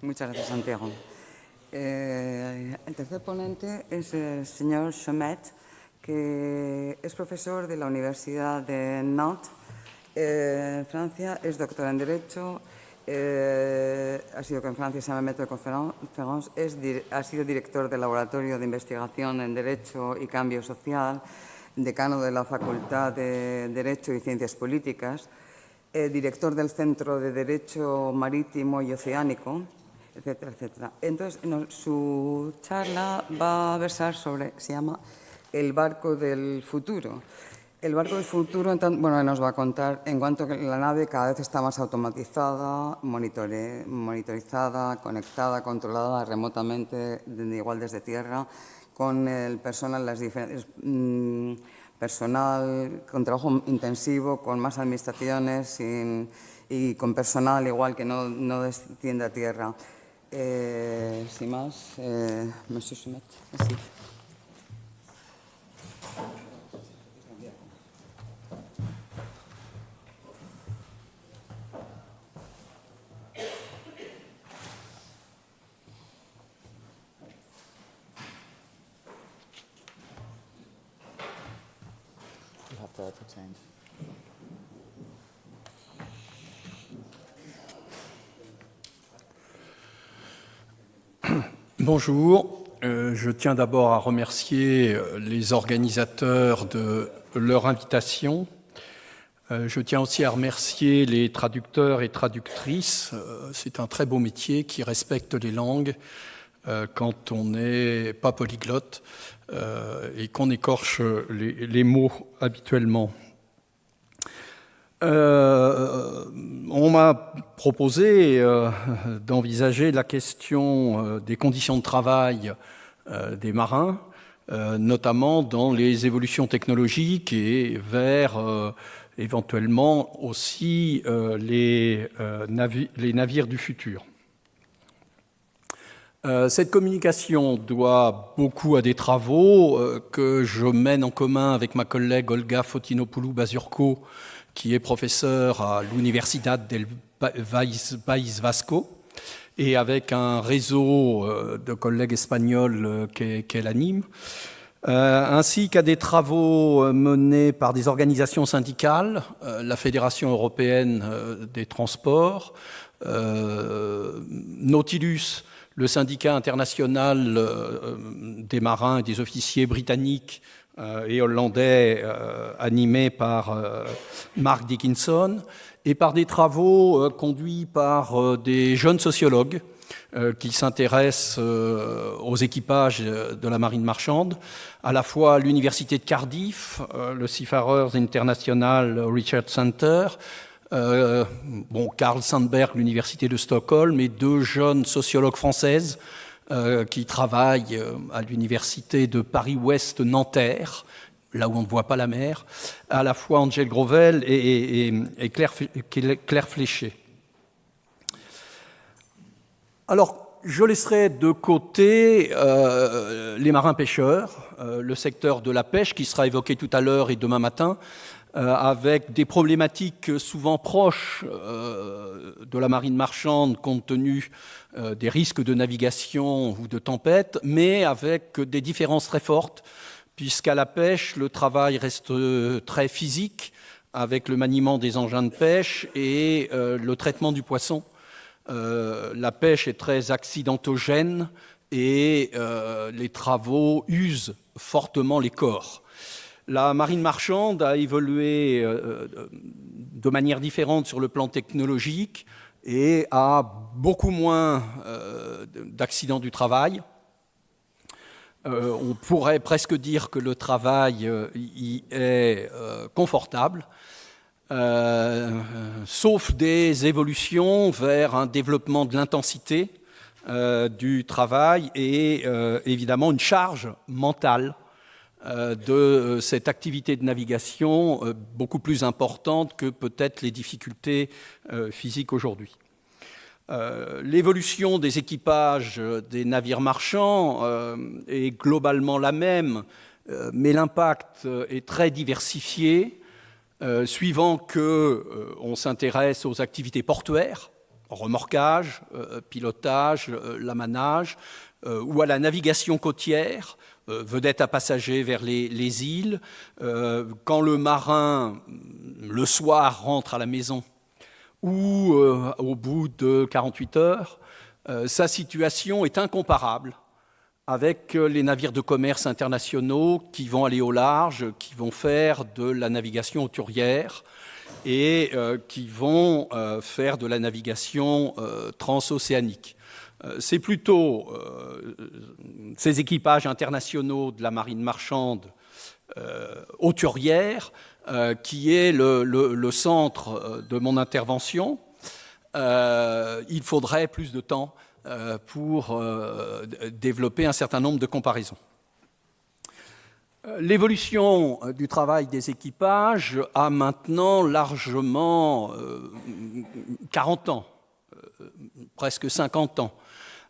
Muchas gracias, Santiago. El tercer ponente es el señor Chomet, que es profesor de la Universidad de Nantes, Francia, es doctor en Derecho, ha sido que en Francia se llama Método de Conférence, ha sido director del Laboratorio de Investigación en Derecho y Cambio Social, decano de la Facultad de Derecho y Ciencias Políticas, director del Centro de Derecho Marítimo y Oceánico, etcétera, etcétera. Entonces, su charla va a versar sobre, se llama El barco del futuro. El barco del futuro, bueno, nos va a contar en cuanto que la nave cada vez está más automatizada, monitorizada, conectada, controlada remotamente, igual desde tierra, con el personal, las diferentes personal con trabajo intensivo, con más administraciones y con personal igual que no desciende a tierra. Sin más, Monsieur Chomet, así. Bonjour, je tiens d'abord à remercier les organisateurs de leur invitation. Je tiens aussi à remercier les traducteurs et traductrices. C'est un très beau métier qui respecte les langues quand on n'est pas polyglotte et qu'on écorche les mots habituellement. On m'a proposé d'envisager la question des conditions de travail des marins, notamment dans les évolutions technologiques et vers éventuellement aussi les navires du futur. Cette communication doit beaucoup à des travaux que je mène en commun avec ma collègue Olga Fotinopoulou-Bazurko, qui est professeur à l'Universidad del País Vasco, et avec un réseau de collègues espagnols qu'elle anime, ainsi qu'à des travaux menés par des organisations syndicales, la Fédération européenne des transports, Nautilus, le syndicat international des marins et des officiers britanniques et hollandais animé par Mark Dickinson, et par des travaux conduits par des jeunes sociologues qui s'intéressent aux équipages de la marine marchande, à la fois à l'université de Cardiff, le Seafarers International Research Center, Carl Sandberg, l'université de Stockholm, et deux jeunes sociologues françaises qui travaillent à l'université de Paris-Ouest Nanterre, là où on ne voit pas la mer, à la fois Angel Grovel et Claire Fléché. Alors, je laisserai de côté les marins-pêcheurs, le secteur de la pêche qui sera évoqué tout à l'heure et demain matin, avec des problématiques souvent proches de la marine marchande compte tenu des risques de navigation ou de tempête, mais avec des différences très fortes, puisqu'à la pêche, le travail reste très physique, avec le maniement des engins de pêche et le traitement du poisson. La pêche est très accidentogène et les travaux usent fortement les corps. La marine marchande a évolué de manière différente sur le plan technologique et a beaucoup moins d'accidents du travail. On pourrait presque dire que le travail y est confortable, sauf des évolutions vers un développement de l'intensité du travail et évidemment une charge mentale de cette activité de navigation beaucoup plus importante que peut-être les difficultés physiques aujourd'hui. L'évolution des équipages des navires marchands est globalement la même, mais l'impact est très diversifié, suivant qu'on s'intéresse aux activités portuaires, remorquage, pilotage, l'amanage, ou à la navigation côtière, vedette à passagers vers les îles. Quand le marin, le soir, rentre à la maison, ou au bout de 48 heures, sa situation est incomparable avec les navires de commerce internationaux qui vont aller au large, qui vont faire de la navigation hauturière et qui vont faire de la navigation transocéanique. C'est plutôt ces équipages internationaux de la marine marchande hauturière qui est le centre de mon intervention. Il faudrait plus de temps pour développer un certain nombre de comparaisons. L'évolution du travail des équipages a maintenant largement 40 ans, presque 50 ans,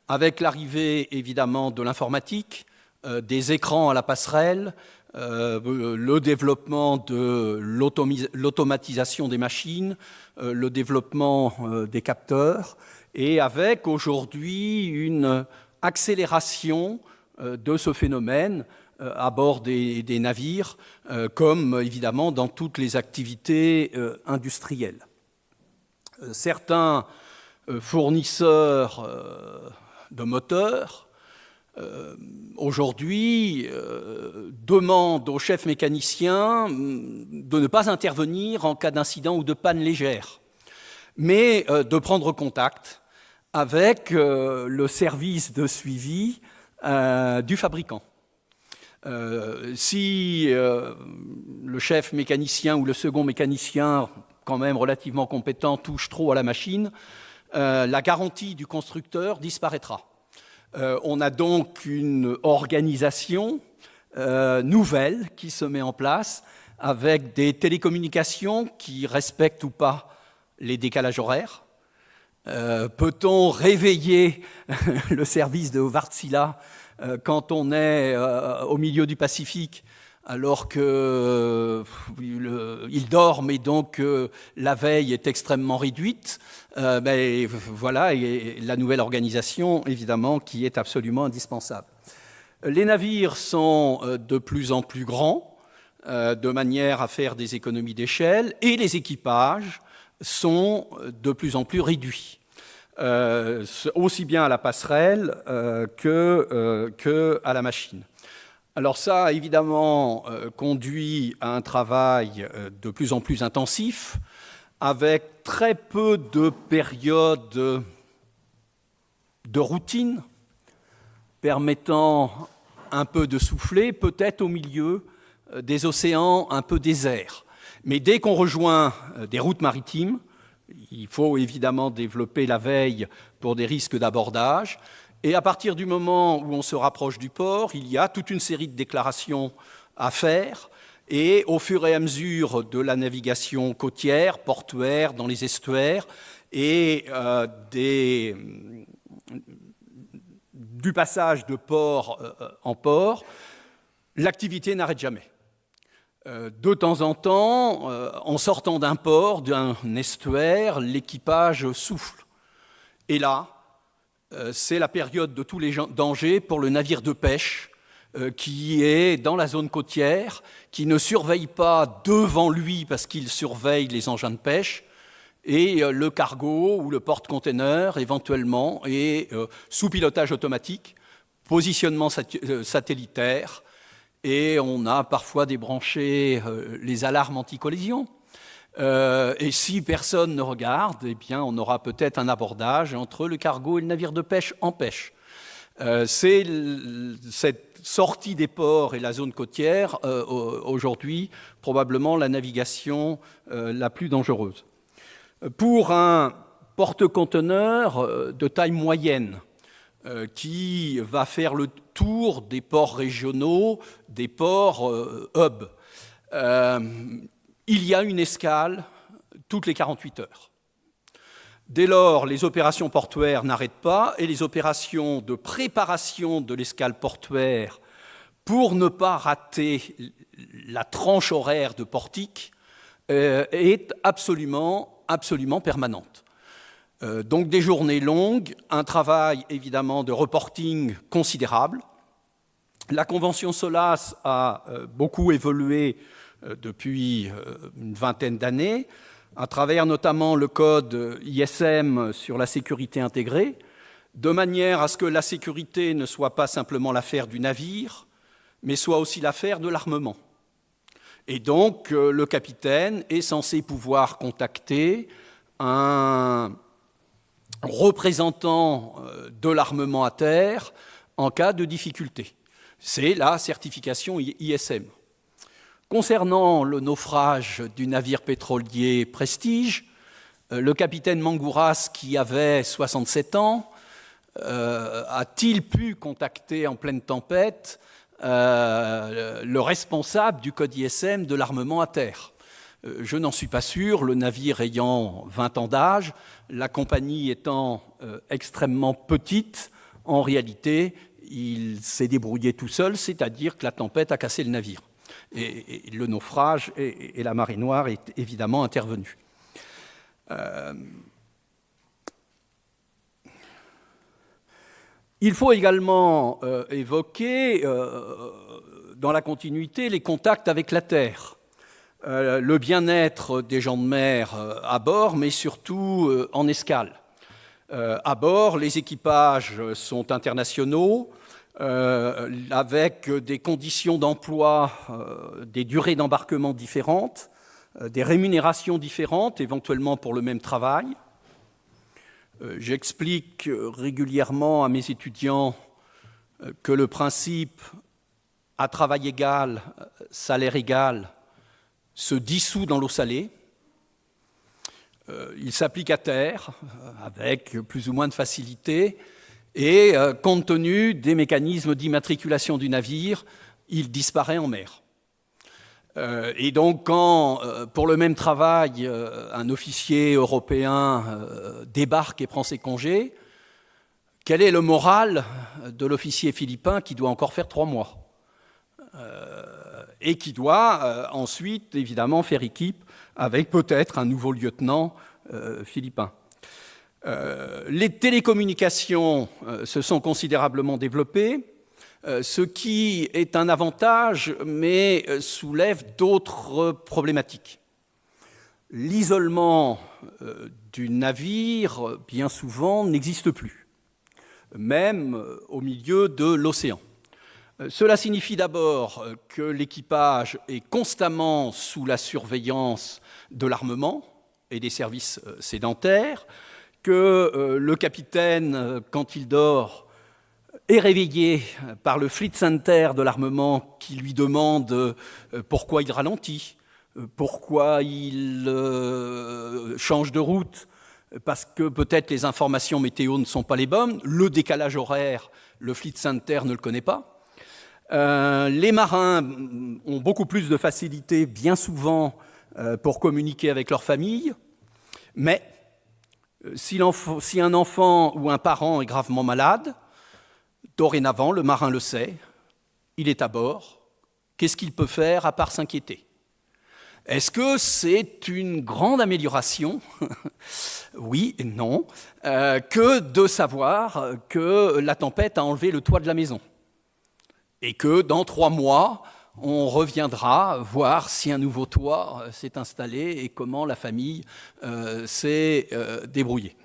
avec l'arrivée évidemment de l'informatique, des écrans à la passerelle, le développement de l'automatisation des machines, le développement des capteurs, et avec aujourd'hui une accélération de ce phénomène à bord des navires, comme évidemment dans toutes les activités industrielles. Certains fournisseurs de moteurs aujourd'hui demandent aux chefs mécaniciens de ne pas intervenir en cas d'incident ou de panne légère, mais de prendre contact avec le service de suivi du fabricant. Si le chef mécanicien ou le second mécanicien, quand même relativement compétent, touche trop à la machine, la garantie du constructeur disparaîtra. On a donc une organisation nouvelle qui se met en place avec des télécommunications qui respectent ou pas les décalages horaires. Peut-on réveiller le service de Wärtsilä quand on est au milieu du Pacifique alors qu'il dort, mais donc la veille est extrêmement réduite? Voilà, et la nouvelle organisation, évidemment, qui est absolument indispensable. Les navires sont de plus en plus grands, de manière à faire des économies d'échelle, et les équipages sont de plus en plus réduits, aussi bien à la passerelle que à la machine. Alors ça, évidemment, conduit à un travail de plus en plus intensif, avec très peu de périodes de routine, permettant un peu de souffler, peut-être au milieu des océans un peu déserts. Mais dès qu'on rejoint des routes maritimes, il faut évidemment développer la veille pour des risques d'abordage. Et à partir du moment où on se rapproche du port, il y a toute une série de déclarations à faire. Et au fur et à mesure de la navigation côtière, portuaire, dans les estuaires, et du passage de port en port, l'activité n'arrête jamais. De temps en temps, en sortant d'un port, d'un estuaire, l'équipage souffle. Et là, c'est la période de tous les dangers pour le navire de pêche qui est dans la zone côtière, qui ne surveille pas devant lui parce qu'il surveille les engins de pêche, et le cargo ou le porte-container éventuellement est sous pilotage automatique, positionnement satellitaire, et on a parfois débranché les alarmes anti-collision. Et si personne ne regarde, eh bien, on aura peut-être un abordage entre le cargo et le navire de pêche en pêche. C'est cette sortie des ports et la zone côtière, aujourd'hui, probablement la navigation la plus dangereuse. Pour un porte-conteneur de taille moyenne, qui va faire le tour des ports régionaux, des ports hub, il y a une escale toutes les 48 heures. Dès lors, les opérations portuaires n'arrêtent pas et les opérations de préparation de l'escale portuaire pour ne pas rater la tranche horaire de portique est absolument permanente. Donc des journées longues, un travail évidemment de reporting considérable. La Convention SOLAS a beaucoup évolué depuis une vingtaine d'années, à travers notamment le code ISM sur la sécurité intégrée, de manière à ce que la sécurité ne soit pas simplement l'affaire du navire, mais soit aussi l'affaire de l'armement. Et donc, le capitaine est censé pouvoir contacter un représentant de l'armement à terre en cas de difficulté. C'est la certification ISM. Concernant le naufrage du navire pétrolier Prestige, le capitaine Mangouras, qui avait 67 ans, a-t-il pu contacter en pleine tempête le responsable du code ISM de l'armement à terre? Je n'en suis pas sûr, le navire ayant 20 ans d'âge, la compagnie étant extrêmement petite, en réalité, il s'est débrouillé tout seul, c'est-à-dire que la tempête a cassé le navire. Et le naufrage et la marée noire est évidemment intervenu. Il faut également évoquer, dans la continuité, les contacts avec la Terre, le bien-être des gens de mer à bord, mais surtout en escale. À bord, les équipages sont internationaux, avec des conditions d'emploi, des durées d'embarquement différentes, des rémunérations différentes, éventuellement pour le même travail. J'explique régulièrement à mes étudiants que le principe à travail égal, salaire égal, se dissout dans l'eau salée. Il s'applique à terre, avec plus ou moins de facilité, et compte tenu des mécanismes d'immatriculation du navire, il disparaît en mer. Et donc, quand, pour le même travail, un officier européen débarque et prend ses congés, quel est le moral de l'officier philippin qui doit encore faire 3 mois et qui doit ensuite, évidemment, faire équipe avec peut-être un nouveau lieutenant philippin. Les télécommunications se sont considérablement développées, ce qui est un avantage, mais soulève d'autres problématiques. L'isolement du navire, bien souvent, n'existe plus, même au milieu de l'océan. Cela signifie d'abord que l'équipage est constamment sous la surveillance de l'armement et des services sédentaires, que le capitaine, quand il dort, est réveillé par le fleet center de l'armement qui lui demande pourquoi il ralentit, pourquoi il change de route, parce que peut-être les informations météo ne sont pas les bonnes, le décalage horaire, le fleet center ne le connaît pas. Les marins ont beaucoup plus de facilité, bien souvent, pour communiquer avec leur famille, mais si un enfant ou un parent est gravement malade, dorénavant, le marin le sait, il est à bord. Qu'est-ce qu'il peut faire à part s'inquiéter? Est-ce que c'est une grande amélioration, oui et non, que de savoir que la tempête a enlevé le toit de la maison et que dans 3 mois, on reviendra voir si un nouveau toit s'est installé et comment la famille s'est débrouillée.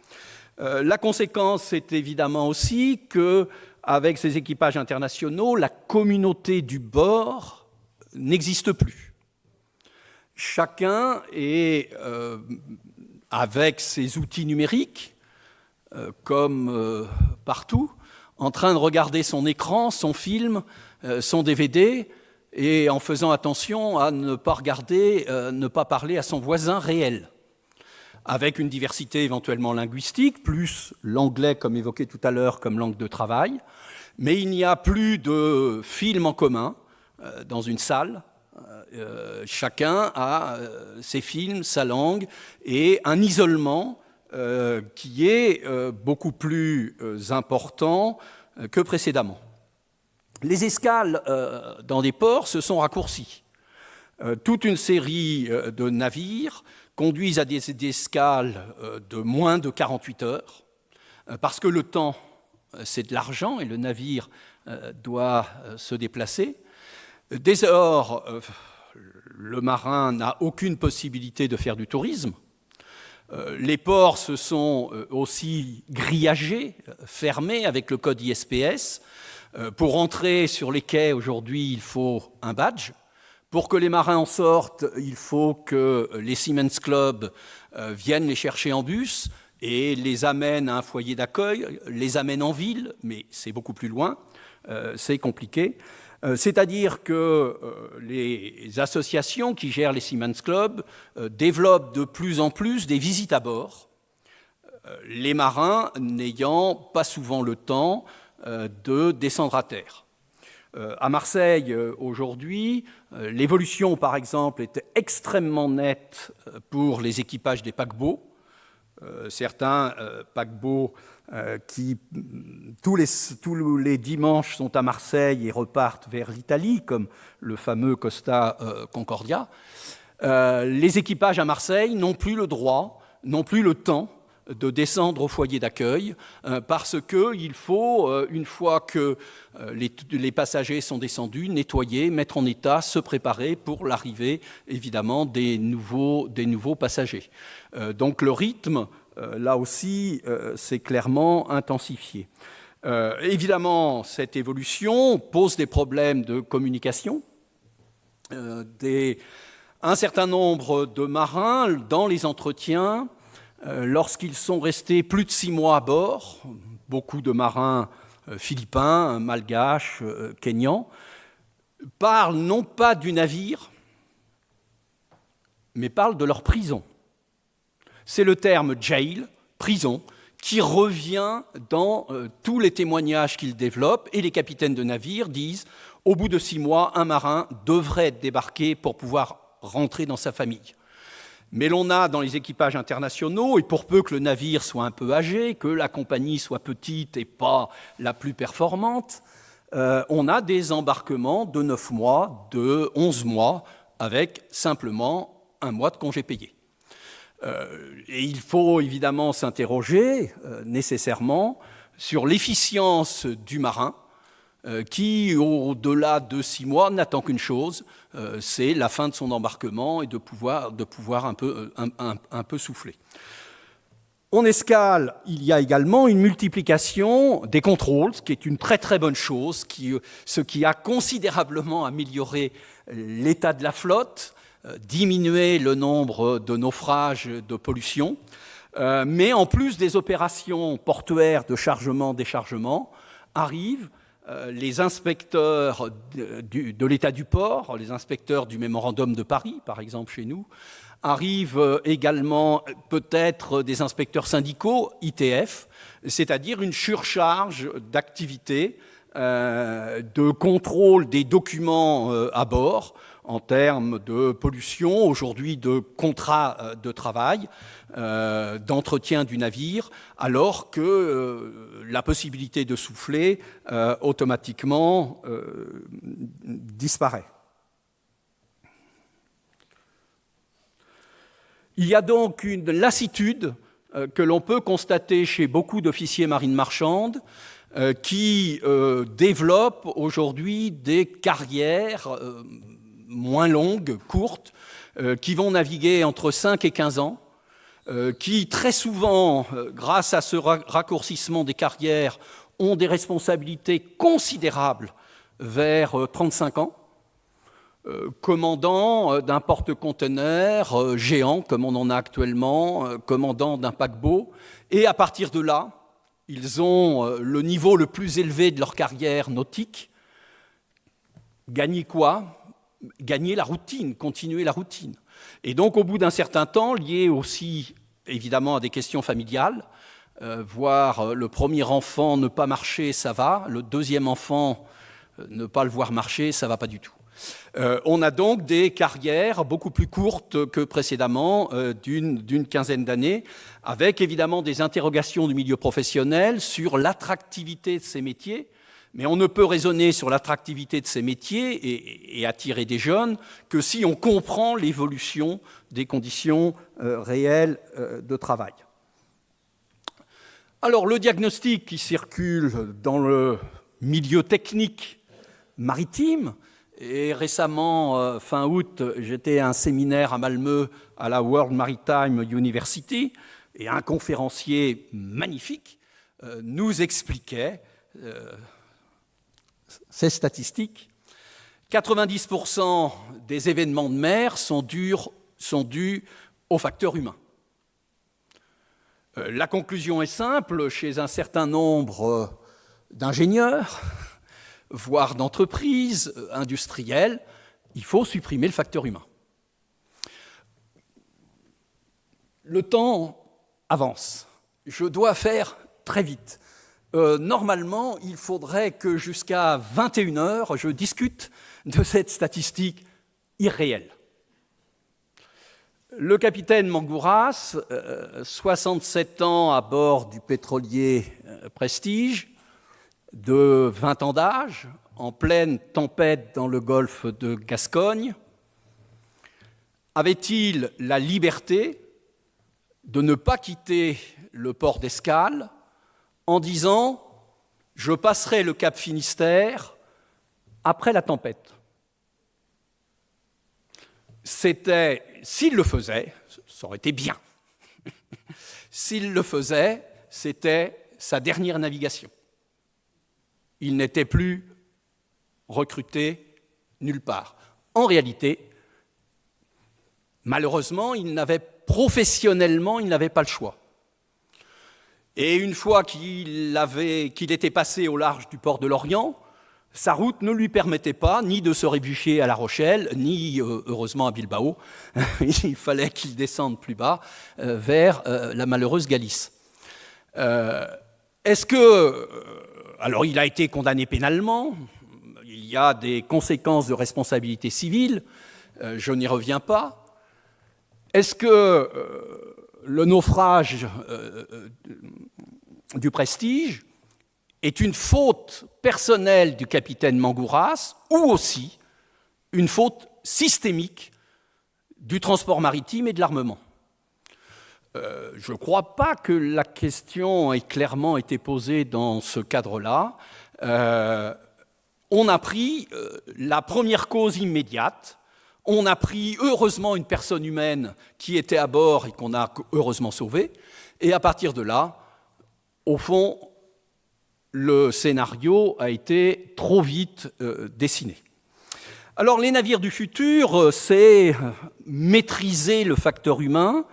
La conséquence est évidemment aussi qu'avec ces équipages internationaux, la communauté du bord n'existe plus. Chacun est, avec ses outils numériques, comme partout, en train de regarder son écran, son film, son DVD, et en faisant attention à ne pas regarder, ne pas parler à son voisin réel, avec une diversité éventuellement linguistique, plus l'anglais, comme évoqué tout à l'heure, comme langue de travail, mais il n'y a plus de film en commun dans une salle. Chacun a ses films, sa langue, et un isolement qui est beaucoup plus important que précédemment. Les escales dans des ports se sont raccourcies. Toute une série de navires conduisent à des escales de moins de 48 heures, parce que le temps, c'est de l'argent et le navire doit se déplacer. Dès lors, le marin n'a aucune possibilité de faire du tourisme. Les ports se sont aussi grillagés, fermés avec le code ISPS. Pour entrer sur les quais, aujourd'hui, il faut un badge. Pour que les marins en sortent, il faut que les Seamen's Club viennent les chercher en bus et les amènent à un foyer d'accueil, les amènent en ville, mais c'est beaucoup plus loin, c'est compliqué. C'est-à-dire que les associations qui gèrent les Seamen's Club développent de plus en plus des visites à bord, les marins n'ayant pas souvent le temps de descendre à terre. À Marseille, aujourd'hui, l'évolution, par exemple, était extrêmement nette pour les équipages des paquebots. Certains paquebots qui, tous les dimanches, sont à Marseille et repartent vers l'Italie, comme le fameux Costa Concordia. Les équipages à Marseille n'ont plus le droit, n'ont plus le temps de descendre au foyer d'accueil, parce qu'il faut, une fois que les passagers sont descendus, nettoyer, mettre en état, se préparer pour l'arrivée, évidemment, des nouveaux passagers. Donc le rythme, là aussi, s'est clairement intensifié. Évidemment, cette évolution pose des problèmes de communication. Un certain nombre de marins, dans les entretiens, lorsqu'ils sont restés plus de 6 mois à bord, beaucoup de marins philippins, malgaches, kenyans, parlent non pas du navire, mais parlent de leur prison. C'est le terme « jail », prison, qui revient dans tous les témoignages qu'ils développent, et les capitaines de navires disent « au bout de 6 mois, un marin devrait être débarqué pour pouvoir rentrer dans sa famille ». Mais l'on a dans les équipages internationaux, et pour peu que le navire soit un peu âgé, que la compagnie soit petite et pas la plus performante, on a des embarquements de 9 mois, de 11 mois, avec simplement 1 mois de congé payé. Et il faut évidemment s'interroger nécessairement sur l'efficience du marin, qui, au-delà de 6 mois, n'attend qu'une chose, c'est la fin de son embarquement et de pouvoir un peu souffler. En escale, il y a également une multiplication des contrôles, ce qui est une très très bonne chose, ce qui a considérablement amélioré l'état de la flotte, diminué le nombre de naufrages, de pollution, mais en plus des opérations portuaires de chargement-déchargement, arrivent les inspecteurs de l'état du port, les inspecteurs du mémorandum de Paris, par exemple chez nous, arrivent également peut-être des inspecteurs syndicaux, ITF, c'est-à-dire une surcharge d'activité, de contrôle des documents à bord, en termes de pollution, aujourd'hui de contrat de travail, d'entretien du navire, alors que la possibilité de souffler automatiquement disparaît. Il y a donc une lassitude que l'on peut constater chez beaucoup d'officiers marine marchande qui développent aujourd'hui des carrières moins longues, courtes, qui vont naviguer entre 5 et 15 ans, qui très souvent, grâce à ce raccourcissement des carrières, ont des responsabilités considérables vers 35 ans, commandant d'un porte-conteneur géant, comme on en a actuellement, commandant d'un paquebot, et à partir de là, ils ont le niveau le plus élevé de leur carrière nautique. Gagner quoi ? Gagner la routine, continuer la routine. Et donc, au bout d'un certain temps, lié aussi, évidemment, à des questions familiales, voir le premier enfant ne pas marcher, ça va. Le deuxième enfant, ne pas le voir marcher, ça ne va pas du tout. On a donc des carrières beaucoup plus courtes que précédemment, d'une quinzaine d'années, avec évidemment des interrogations du milieu professionnel sur l'attractivité de ces métiers, Mais on ne peut raisonner sur l'attractivité de ces métiers et attirer des jeunes que si on comprend l'évolution des conditions réelles de travail. Alors, le diagnostic qui circule dans le milieu technique maritime, et récemment, fin août, j'étais à un séminaire à Malmö à la World Maritime University, et un conférencier magnifique nous expliquait ces statistiques. 90% des événements de mer sont dus aux facteurs humains. La conclusion est simple, chez un certain nombre d'ingénieurs, voire d'entreprises industrielles, il faut supprimer le facteur humain. Le temps avance. Je dois faire très vite. Normalement, il faudrait que jusqu'à 21h, je discute de cette statistique irréelle. Le capitaine Mangouras, 67 ans à bord du pétrolier Prestige, de 20 ans d'âge, en pleine tempête dans le golfe de Gascogne, avait-il la liberté de ne pas quitter le port d'escale en disant « je passerai le cap Finistère après la tempête ». C'était, s'il le faisait, ça aurait été bien. S'il le faisait, c'était sa dernière navigation. Il n'était plus recruté nulle part. En réalité, malheureusement, professionnellement, il n'avait pas le choix. Et une fois qu'il était passé au large du port de Lorient, sa route ne lui permettait pas ni de se réfugier à La Rochelle, ni, heureusement, à Bilbao. Il fallait qu'il descende plus bas, vers la malheureuse Galice. Alors, il a été condamné pénalement, il y a des conséquences de responsabilité civile, je n'y reviens pas. Est-ce que le naufrage du Prestige est une faute personnelle du capitaine Mangouras ou aussi une faute systémique du transport maritime et de l'armement? Je ne crois pas que la question ait clairement été posée dans ce cadre-là. On a pris la première cause immédiate. On a pris, heureusement, une personne humaine qui était à bord et qu'on a heureusement sauvée. Et à partir de là, au fond, le scénario a été trop vite dessiné. Alors, les navires du futur, c'est maîtriser le facteur humain,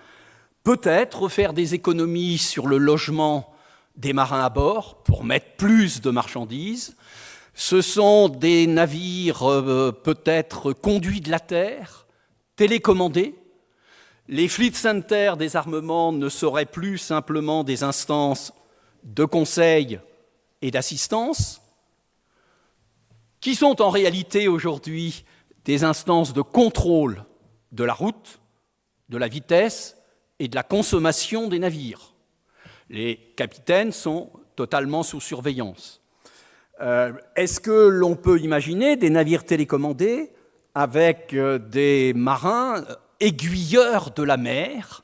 peut-être faire des économies sur le logement des marins à bord pour mettre plus de marchandises. Ce sont des navires peut-être conduits de la terre, télécommandés. Les fleet centers des armements ne seraient plus simplement des instances de conseil et d'assistance, qui sont en réalité aujourd'hui des instances de contrôle de la route, de la vitesse et de la consommation des navires. Les capitaines sont totalement sous surveillance. Est-ce que l'on peut imaginer des navires télécommandés avec des marins aiguilleurs de la mer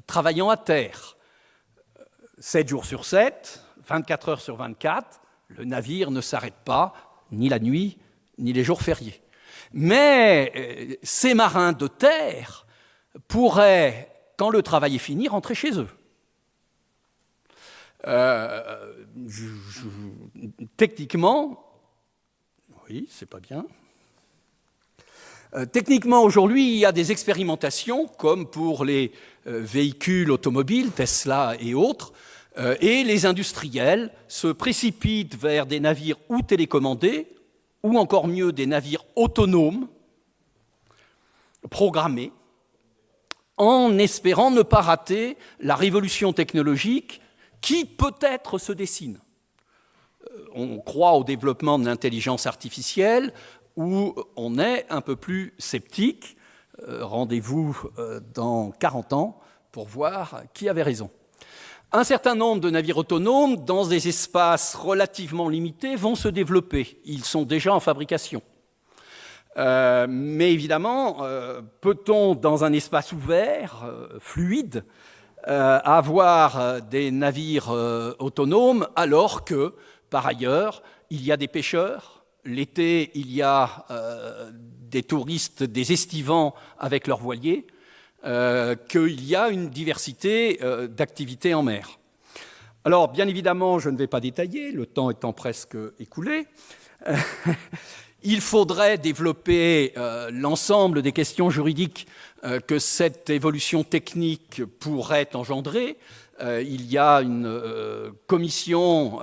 travaillant à terre? 7 jours sur 7, 24 heures sur 24, le navire ne s'arrête pas, ni la nuit, ni les jours fériés. Mais ces marins de terre pourraient, quand le travail est fini, rentrer chez eux. Techniquement, oui, c'est pas bien. Techniquement, aujourd'hui, il y a des expérimentations, comme pour les véhicules automobiles, Tesla et autres, et les industriels se précipitent vers des navires ou télécommandés, ou encore mieux, des navires autonomes, programmés, en espérant ne pas rater la révolution technologique qui peut-être se dessine. On croit au développement de l'intelligence artificielle, où on est un peu plus sceptique. Rendez-vous dans 40 ans pour voir qui avait raison. Un certain nombre de navires autonomes, dans des espaces relativement limités, vont se développer. Ils sont déjà en fabrication. Mais évidemment, peut-on, dans un espace ouvert, fluide, avoir des navires autonomes alors que, par ailleurs, il y a des pêcheurs. L'été, il y a des touristes, des estivants avec leurs voiliers, qu'il y a une diversité d'activités en mer. Alors, bien évidemment, je ne vais pas détailler, le temps étant presque écoulé. Il faudrait développer l'ensemble des questions juridiques que cette évolution technique pourrait engendrer. Il y a une commission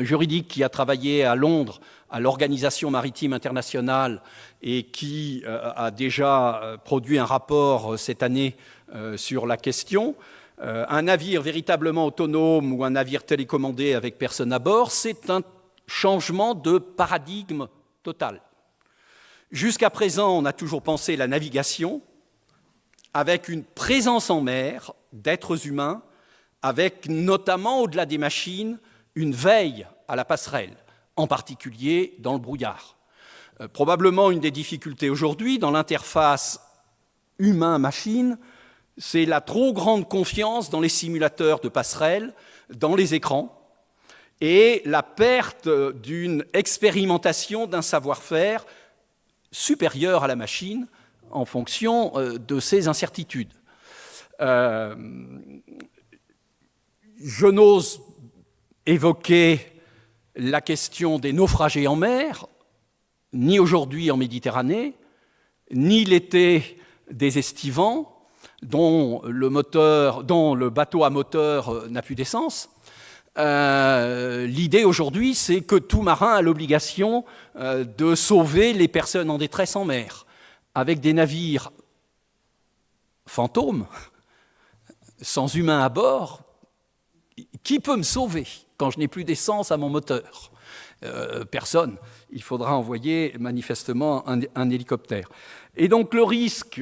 juridique qui a travaillé à Londres à l'Organisation maritime internationale et qui a déjà produit un rapport cette année sur la question. Un navire véritablement autonome ou un navire télécommandé avec personne à bord, c'est un changement de paradigme total. Jusqu'à présent, on a toujours pensé la navigation avec une présence en mer d'êtres humains, avec notamment, au-delà des machines, une veille à la passerelle, en particulier dans le brouillard. Probablement une des difficultés aujourd'hui dans l'interface humain-machine, c'est la trop grande confiance dans les simulateurs de passerelle, dans les écrans, et la perte d'une expérimentation d'un savoir-faire supérieur à la machine en fonction de ces incertitudes. Je n'ose évoquer la question des naufragés en mer, ni aujourd'hui en Méditerranée, ni l'été des estivants, dont le bateau à moteur n'a plus d'essence. L'idée aujourd'hui, c'est que tout marin a l'obligation de sauver les personnes en détresse en mer, avec des navires fantômes, sans humain à bord. Qui peut me sauver quand je n'ai plus d'essence à mon moteur? Personne. Il faudra envoyer manifestement un hélicoptère. Et donc le risque,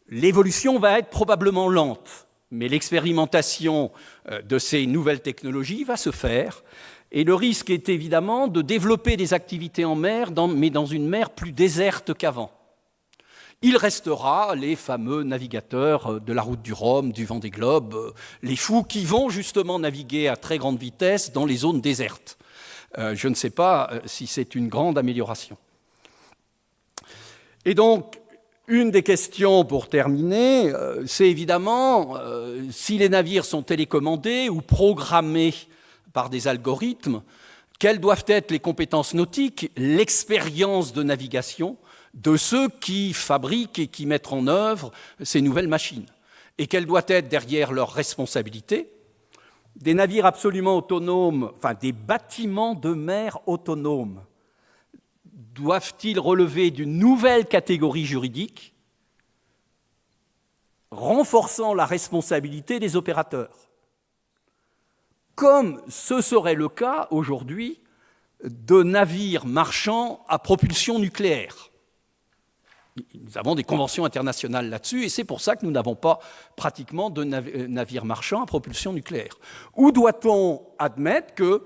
l'évolution va être probablement lente, mais l'expérimentation de ces nouvelles technologies va se faire. Et le risque est évidemment de développer des activités en mer, mais dans une mer plus déserte qu'avant. Il restera les fameux navigateurs de la route du Rhum, du Vendée Globe, les fous qui vont justement naviguer à très grande vitesse dans les zones désertes. Je ne sais pas si c'est une grande amélioration. Et donc, une des questions pour terminer, c'est évidemment si les navires sont télécommandés ou programmés par des algorithmes, quelles doivent être les compétences nautiques, l'expérience de navigation de ceux qui fabriquent et qui mettent en œuvre ces nouvelles machines. Et quelle doit être derrière leur responsabilité? Des navires absolument autonomes, enfin des bâtiments de mer autonomes, doivent-ils relever d'une nouvelle catégorie juridique renforçant la responsabilité des opérateurs, comme ce serait le cas aujourd'hui de navires marchands à propulsion nucléaire? Nous avons des conventions internationales là-dessus, et c'est pour ça que nous n'avons pas pratiquement de navires marchands à propulsion nucléaire. Ou doit-on admettre que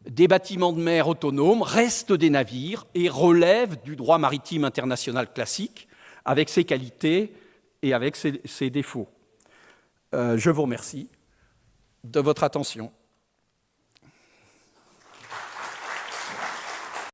des bâtiments de mer autonomes restent des navires et relèvent du droit maritime international classique, avec ses qualités et avec ses défauts? Je vous remercie de votre attention.